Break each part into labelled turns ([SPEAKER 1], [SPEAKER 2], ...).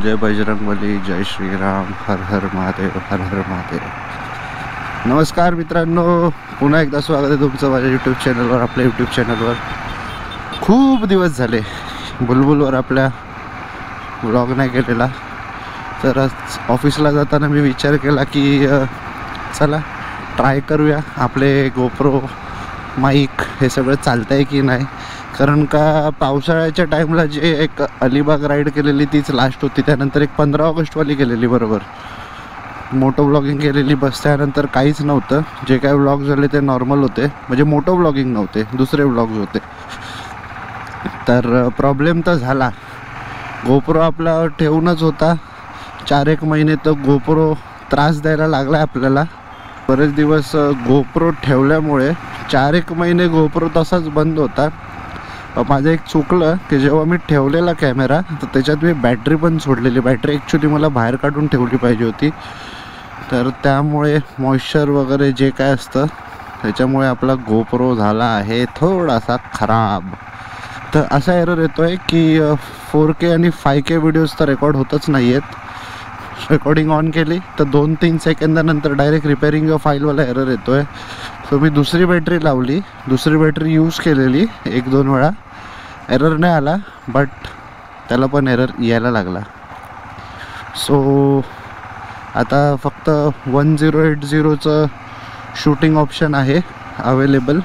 [SPEAKER 1] जय बजरंगबली, जय श्रीराम, हर हर महादेव, हर हर महादेव. नमस्कार मित्रांनो, पुन्हा एकदा स्वागत आहे तुमचं माझ्या यूट्यूब चॅनलवर. आपल्या यूट्यूब चॅनलवर खूप दिवस झाले बुलबुलवर आपल्या व्लॉग नाही केलेला. तर आज ऑफिसला जाताना मी विचार केला की चला ट्राय करूया आपले गोप्रो माईक हे सगळं चालतं आहे की नाही. कारण का पावसाळ्याच्या टाईमला जे एक अलिबाग राईड केलेली तीच लास्ट होती. त्यानंतर एक 15 ऑगस्टवाली केलेली बरोबर मोटो ब्लॉगिंग केलेली. बस त्यानंतर काहीच नव्हतं. जे काय व्लॉग झाले ते नॉर्मल होते, म्हणजे मोटो ब्लॉगिंग नव्हते, दुसरे व्लॉग्स होते. तर प्रॉब्लेम तर झाला, गोप्रो आपला ठेवूनच होता 4-1 महिने. तर गोप्रो त्रास द्यायला लागला आपल्याला. बरेच दिवस गोप्रो ठेवल्यामुळे 4-1 महिने गोप्रो तसाच बंद होता. माझं एक चुकलं की जेव्हा मी ठेवलेला कॅमेरा तर त्याच्यात मी बॅटरी पण सोडलेली. बॅटरी ॲक्च्युली मला बाहेर काढून ठेवली पाहिजे होती. तर त्यामुळे मॉइश्चर वगैरे जे काय असतं त्याच्यामुळे आपला गोप्रो झाला आहे थोडासा खराब. तर असा एरर येतो आहे की 4K आणि 5K व्हिडिओज तर रेकॉर्ड होतच नाही आहेत. रेकॉर्डिंग ऑन केली तर 2-3 सेकंदानंतर डायरेक्ट रिपेअरिंग फाईलवाला एरर येतो आहे. सो मी दुसरी बॅटरी लावली, दुसरी बॅटरी यूज केलेली 1-2 वेळा. एरर नाही आला, बट त्याला पण एरर यायला लागला. सो आता फक्त 1080चं शूटिंग ऑप्शन आहे अवेलेबल,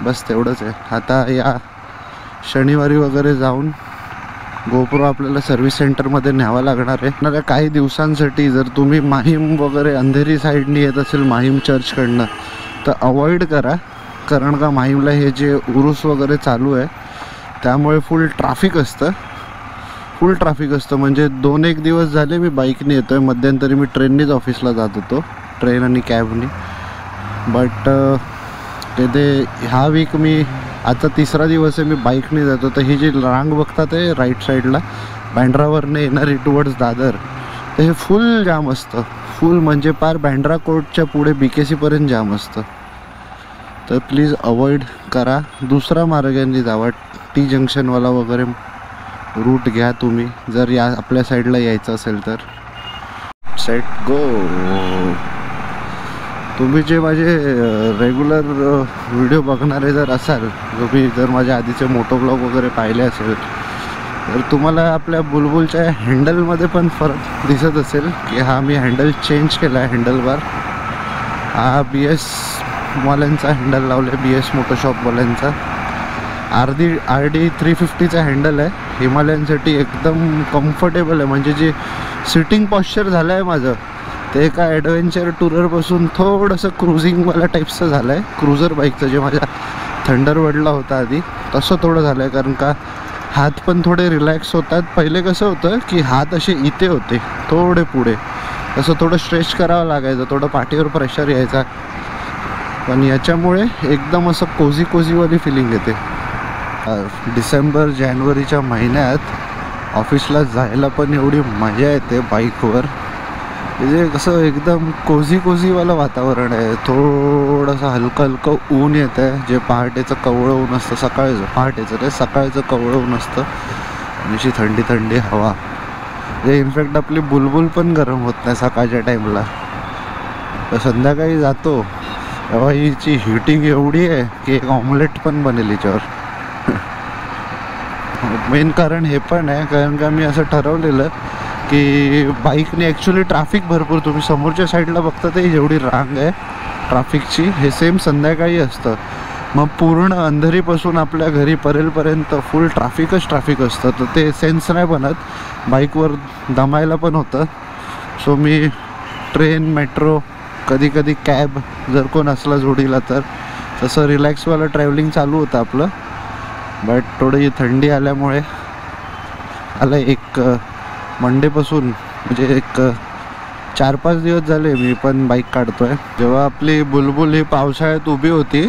[SPEAKER 1] बस तेवढंच आहे. आता या शनिवारी वगैरे जाऊन गोप्रो आपल्याला सर्व्हिस सेंटरमध्ये न्यावा लागणार आहे. येणाऱ्या काही दिवसांसाठी जर तुम्ही माहीम वगैरे अंधेरी साईडनी येत असेल माहीम चर्चकडनं तर अवॉइड करा. कारण का माहीमला हे जे उरूस वगैरे चालू आहे त्यामुळे फुल ट्रॅफिक असतं. म्हणजे 2-1 दिवस झाले मी बाईकने येतो आहे. मध्यंतरी मी ट्रेननीच ऑफिसला जात होतो, ट्रेन आणि कॅबनी. बट ते ह्या वीक मी आता 3रा दिवस आहे मी बाईकने जातो. तर ही जी रांग बघतात आहे राईट साईडला बँड्रावरने येणारी टुवर्ड्स दादर, तर हे फुल जाम असतं. फुल म्हणजे पार बँड्रा कोर्टच्या पुढे BKC जाम असतं. तर प्लीज अवॉइड करा. दुसरा मार्गाने जावा, T जंक्शनवाला वगैरे रूट घ्या तुम्ही जर या आपल्या साईडला यायचं असेल तर. Set go. तुम्ही जे माझे रेग्युलर व्हिडिओ बघणारे जर असाल, तुम्ही जर माझ्या आधीचे मोटो ब्लॉग वगैरे पाहिले असेल तर तुम्हाला आपल्या बुलबुलच्या हँडलमध्ये पण फरक दिसत असेल की हा मी हँडल चेंज केला आहे. हँडलबार हा BS वाल्यांचा हँडल लावला आहे, BS मोटोशॉपवाल्यांचा. RD 350चा हँडल आहे. हिमालयनसाठी एकदम कम्फर्टेबल आहे. म्हणजे जे सिटिंग पॉश्चर झालं आहे माझं ते एका ॲडव्हेंचर टूररपासून थोडंसं क्रुझिंगवाला टाईपचं झालं आहे. क्रुझर बाईकचं जे माझ्या थंडरबर्डला होता आधी तसं थोडं झालं आहे. कारण का हात पण थोडे रिलॅक्स होतात. पहिले कसं होतं की हात असे इथे होते थोडे पुढे, तसं थोडं स्ट्रेच करावं लागायचं, थोडं पाठीवर प्रेशर यायचा. पण याच्यामुळे एकदम असं कोझीवाली फिलिंग येते. डिसेंबर-जानेवारीच्या महिन्यात ऑफिसला जायला पण एवढी मजा येते बाईकवर. म्हणजे कसं एकदम कोझीवालं वातावरण आहे. थोडंसं हलकं ऊन येतं आहे, जे पहाटेचं कवळं ऊन असतं. सकाळचं कवळं ऊन असतं आणि अशी थंडी हवा. जे इनफॅक्ट आपली बुलबुल पण गरम होत नाही सकाळच्या टाईमला. तर संध्याकाळी जातो तेव्हा हिची हिटिंग एवढी आहे की एक ऑमलेट पण बनेल हिच्यावर. मेन कारण हे पण आहे, कारण का मी असं ठरवलेलं की बाईकने ॲक्च्युली ट्रॅफिक भरपूर, तुम्ही समोरच्या साईडला बघता ते जेवढी रांग आहे ट्रॅफिकची हे सेम संध्याकाळी असतं. मग पूर्ण अंधेरीपासून आपल्या घरी पर्यंत फुल ट्रॅफिक असतं. तर ते सेन्स नाही बनत, बाईकवर दमायला पण होतं. सो मी ट्रेन, मेट्रो, कधी कॅब जर कोण असला जोडीला तर तसं रिलॅक्सवालं ट्रॅव्हलिंग चालू होतं आपलं. बट थोडी थंडी आल्यामुळे आलं एक मंडेपासून, म्हणजे एक 4-5 दिवस झाले मी पण बाईक काढतो आहे. जेव्हा आपली बुलबुल ही पावसाळ्यात उभी होती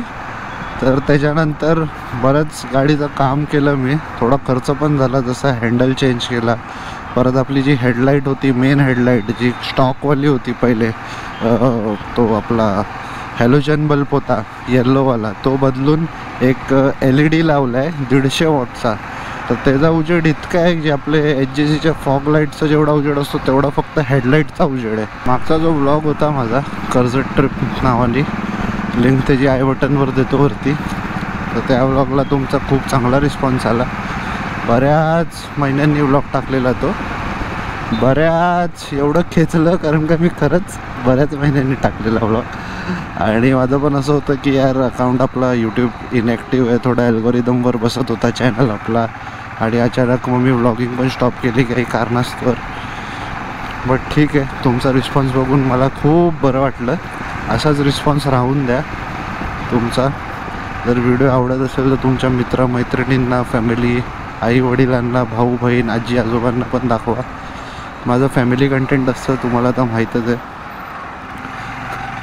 [SPEAKER 1] तर त्याच्यानंतर बरंच गाडीचं काम केलं मी. थोडा खर्च पण झाला, जसा हँडल चेंज केला. परत आपली जी हेडलाईट होती, मेन हेडलाईट जी स्टॉकवाली होती पहिले, तो आपला हॅलोजन बल्ब होता येल्लोवाला, तो बदलून एक LED लावला आहे 150 वॉटचा. तर त्याचा उजेड इतका आहे की आपले HJCच्या फॉग लाईटचा जेवढा उजेड असतो तेवढा फक्त हेडलाईटचा उजेड आहे. मागचा जो ब्लॉग होता माझा कर्जत ट्रिप नावाने, लिंक त्याची आय बटनवर देतो वरती, तर त्या ब्लॉगला तुमचा खूप चांगला रिस्पॉन्स आला. बऱ्याच महिन्यांनी ब्लॉग टाकलेला तो, बऱ्याच एवढं खेचलं कारण का मी खरंच बऱ्याच महिन्यांनी टाकलेला ब्लॉग. आणि माझं पण असं होतं की यार अकाउंट आपला यूट्यूब इनॅक्टिव्ह आहे, थोडा अल्गोरिदमवर बसत होता चॅनल आपला, आणि अचानक मग मी व्लॉगिंग पण स्टॉप केली काही कारणास्तव. बट ठीक आहे, तुमचा रिस्पॉन्स बघून मला खूप बरं वाटलं. असाच रिस्पॉन्स राहून द्या तुमचा. जर व्हिडिओ आवडत असेल तर तुमच्या मित्रमैत्रिणींना, फॅमिली, आई वडिलांना, भाऊ बहीण, आजी आजोबांना पण दाखवा. माझं फॅमिली कंटेंट असतं, तुम्हाला तर माहीतच आहे.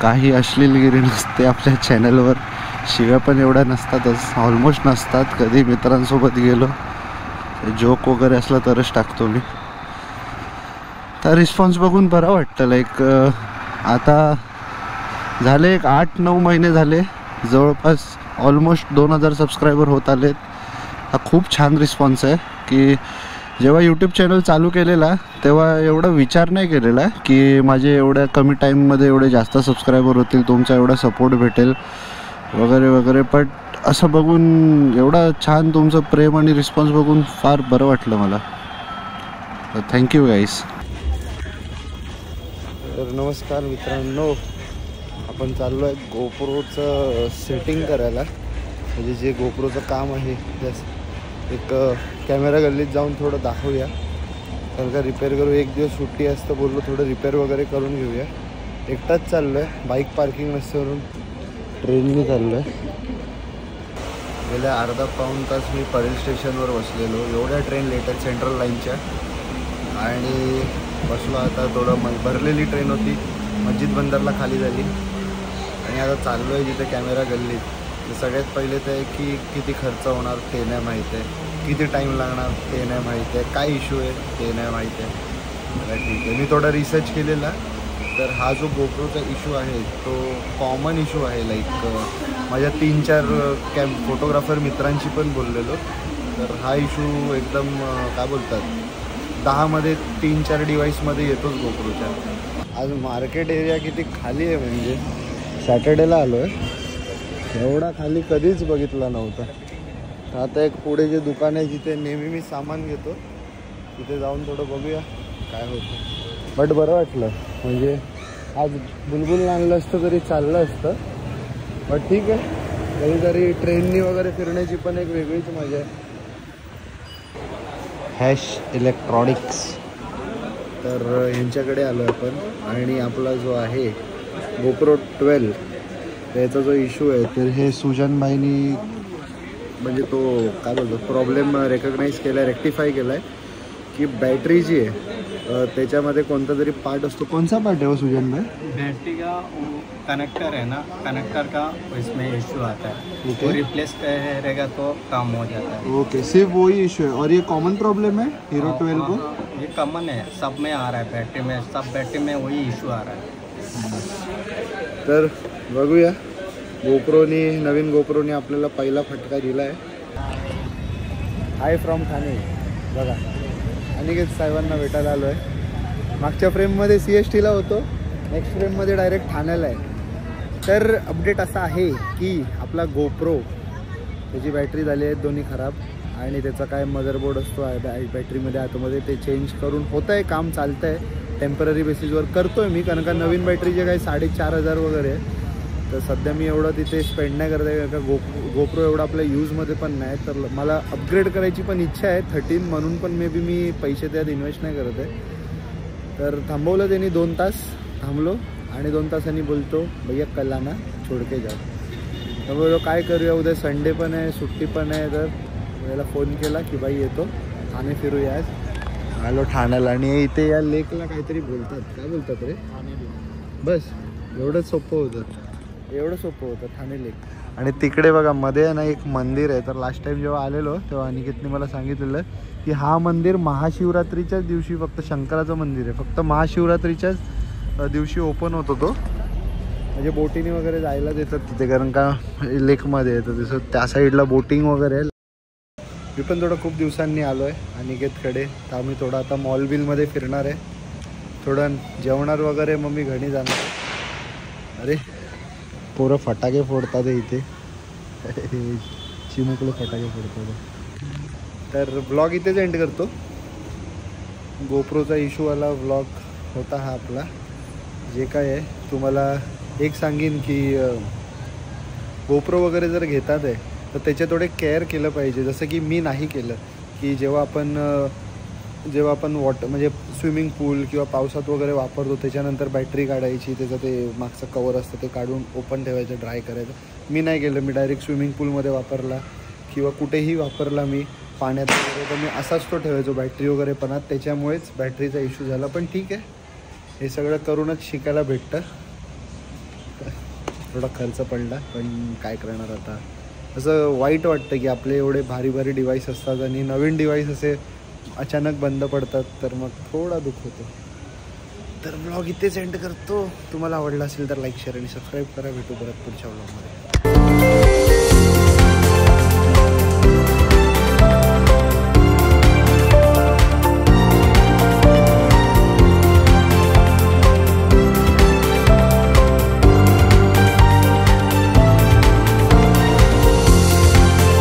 [SPEAKER 1] काही अश्लीलगिरी नसते आपल्या चॅनलवर, शिव्या पण एवढ्या नसतातच, ऑलमोस्ट नसतात. कधी मित्रांसोबत गेलो जोक वगैरे असला तरच टाकतो मी. तर रिस्पॉन्स बघून बरं वाटतं. लाईक आता झाले एक 8-9 महिने झाले, जवळपास ऑलमोस्ट 2000 सबस्क्रायबर होत आलेत. हा खूप छान रिस्पॉन्स आहे. की जेव्हा यूट्यूब चॅनल चालू केलेला तेव्हा एवढा विचार नाही केलेला की माझे एवढ्या कमी टाईममध्ये एवढे जास्त सबस्क्रायबर होतील, तुमचा एवढा सपोर्ट भेटेल वगैरे वगैरे. बट असं बघून एवढा छान तुमचं प्रेम आणि रिस्पॉन्स बघून फार बरं वाटलं मला. तर थँक्यू गाईस. तर नमस्कार मित्रांनो, आपण चाललो आहे गोप्रोचं सेटिंग करायला. म्हणजे जे गोप्रोचं काम आहे एक कॅमेरा गल्लीत जाऊन थोडं दाखवूया, कारण का रिपेअर करू. एक दिवस सुट्टी असतं, बोललो थोडं रिपेअर वगैरे करून घेऊया. एकटाच चाललो आहे, बाईक पार्किंग नसल्यावरून ट्रेनने चाललो आहे. गेल्या अर्धा पाऊण तास मी परेल स्टेशनवर बसलेलो. एवढ्या ट्रेन लेट आहेत सेंट्रल लाईनच्या, आणि बसलो आता. थोडं भरलेली ट्रेन होती, मस्जिद बंदरला खाली झाली, आणि आता चाललो आहे जिथे कॅमेरा गल्लीत. तर सगळ्यात पहिले तर आहे की किती खर्च होणार ते नाही माहीत आहे, किती टाईम लागणार ते नाही माहीत आहे, काय इश्यू आहे ते नाही माहीत आहे. तर ठीक आहे, मी थोडा रिसर्च केलेला. तर हा जो गोप्रोचा इश्यू आहे तो कॉमन इश्यू आहे. लाईक माझ्या 3-4 फोटोग्राफर मित्रांशी पण बोललेलो. तर हा इश्यू एकदम काय बोलतात 10मध्ये 3-4 डिवाईसमध्ये येतोच गोप्रोच्या. आज मार्केट एरिया किती खाली आहे, म्हणजे सॅटर्डेला आलो आहे, एवढा खाली कधीच बघितला नव्हता. तर आता एक पुढे जे दुकान आहे जिथे नेहमी मी सामान घेतो तिथे जाऊन थोडं बघूया काय होतं. बट बरं वाटलं, म्हणजे आज बुलबुल आणलं असतं तरी चाललं असतं. बट ठीक आहे, कधीतरी ट्रेननी वगैरे फिरण्याची पण एक वेगळीच मजा आहे. हॅश इलेक्ट्रॉनिक्स, तर ह्यांच्याकडे आलो आपण. आणि आपला जो आहे गोप्रो 12 त्याचा जो इश्यू आहे, तर हे सुजनबाईंनी म्हणजे तो काय बोलतो प्रॉब्लेम रेकग्नाइज केला आहे, रेक्टिफाय केला आहे की बॅटरी जी आहे त्याच्यामध्ये कोणता तरी पार्ट असतो. कौन सा पार्ट है वो सुजन भाई?
[SPEAKER 2] बैटरी का कनेक्टर है ना, कनेक्टर का इसमें इश्यू आता है. वो रिप्लेस रहेगा तो काम हो जाता है.
[SPEAKER 1] ओके, सिर्फ वही इशू है. और ये कॉमन प्रॉब्लम है हीरो 12 को?
[SPEAKER 2] ये कॉमन है, सब में आ रहा है. बैटरी में, सब बैटरी में वही इशू आ रहा है.
[SPEAKER 1] तर बघूया, गोप्रोनी नवीन गोप्रोनी आपल्याला पहिला फटका दिला आहे. हाय फ्रॉम ठाणे. बघा, अनिकेत साहेबांना भेटायला आलो आहे. मागच्या फ्रेममध्ये CSTला होतो, नेक्स्ट फ्रेममध्ये डायरेक्ट ठाण्याला आहे. तर अपडेट असा आहे की आपला गोप्रो त्याची बॅटरी झाली आहे दोन्ही खराब, आणि त्याचा काय मदरबोर्ड असतो बॅटरीमध्ये आतमध्ये ते चेंज करून होतं आहे. काम चालतं आहे, टेम्पररी बेसिसवर करतो आहे मी, कारण का नवीन बॅटरीचे काही 4500 वगैरे आहे. तर सध्या मी एवढं तिथे स्पेंड नाही करत आहे, कारण का गोप्रो एवढा आपल्या यूजमध्ये पण नाही. तर मला अपग्रेड करायची पण इच्छा आहे 13, म्हणून पण मे बी मी पैसे त्यात इन्व्हेस्ट नाही करत आहे. तर थांबवलं त्यांनी, 2 तास थांबलो, आणि 2 तासांनी बोलतो भैया कल आना छोड़ के जाओ. तर बोललो काय करूया, उद्या संडे पण आहे, सुट्टी पण आहे. तर याला फोन केला की बाई येतो, ठाणे फिरूया. आज आलो ठाण्याला, आणि इथे या लेकला काहीतरी बोलतात, काय बोलतात रे, बस एवढंच सोपं होतं, एवढं सोपं होतं ठाणे लेक. आणि तिकडे बघा मध्ये आहे ना एक मंदिर आहे. तर लास्ट टाइम जेव्हा आलेलो तेव्हा अनिकेतने मला सांगितलेलं की हा मंदिर महाशिवरात्रीच्याच दिवशी, फक्त शंकराचं मंदिर आहे, फक्त महाशिवरात्रीच्याच दिवशी ओपन होतो तो. म्हणजे बोटिंग वगैरे जायला देतात तिथे, कारण का लेकमध्ये येतं तसं त्या साईडला बोटिंग वगैरे. मी पण थोडं खूप दिवसांनी आलो आहे अनिकेतकडे, तर आम्ही थोडं आता मॉल बिलमध्ये फिरणार आहे, थोडं जेवणार वगैरे, मग मी घरी जाणार. अरे पोरं फटाके फोडतात इथे, चिमुकले फटाके फोडतात. तर ब्लॉग इथेच एंड करतो. गोप्रोचा इश्यूवाला व्लॉग होता हा आपला. जे काय आहे तुम्हाला एक सांगेन की गोप्रो वगैरे जर घेतात आहे तर त्याचे थोडे केअर केलं पाहिजे. जसं की मी नाही केलं की जेव्हा आपण म्हणजे स्विमिंग पूल किंवा पावसात वगैरे वापरतो त्याच्यानंतर बॅटरी काढायची, त्याचं ते मागचं कवर असतं ते काढून ओपन ठेवायचं, ड्राय करायचं. मी नाही केलं. मी डायरेक्ट स्विमिंग पूलमध्ये वापरला किंवा कुठेही वापरला मी पाण्यात वगैरे, तर मी असाच तो ठेवायचो बॅटरी वगैरे पणात. त्याच्यामुळेच बॅटरीचा इश्यू झाला. पण ठीक आहे, हे सगळं करूनच शिकायला भेटतं. थोडा खर्च पडला पण काय करणार आता. असं वाईट वाटतं की आपले एवढे भारी भारी डिव्हाइस असतात आणि नवीन डिव्हाइस असे अचानक बंद पडतात, तर मग थोडा दुःख होतो. तर ब्लॉग इथेच एंड करतो. तुम्हाला आवडला असेल तर लाईक, शेअर आणि सबस्क्राईब करा. भेटू परत पुढच्या ब्लॉगमध्ये.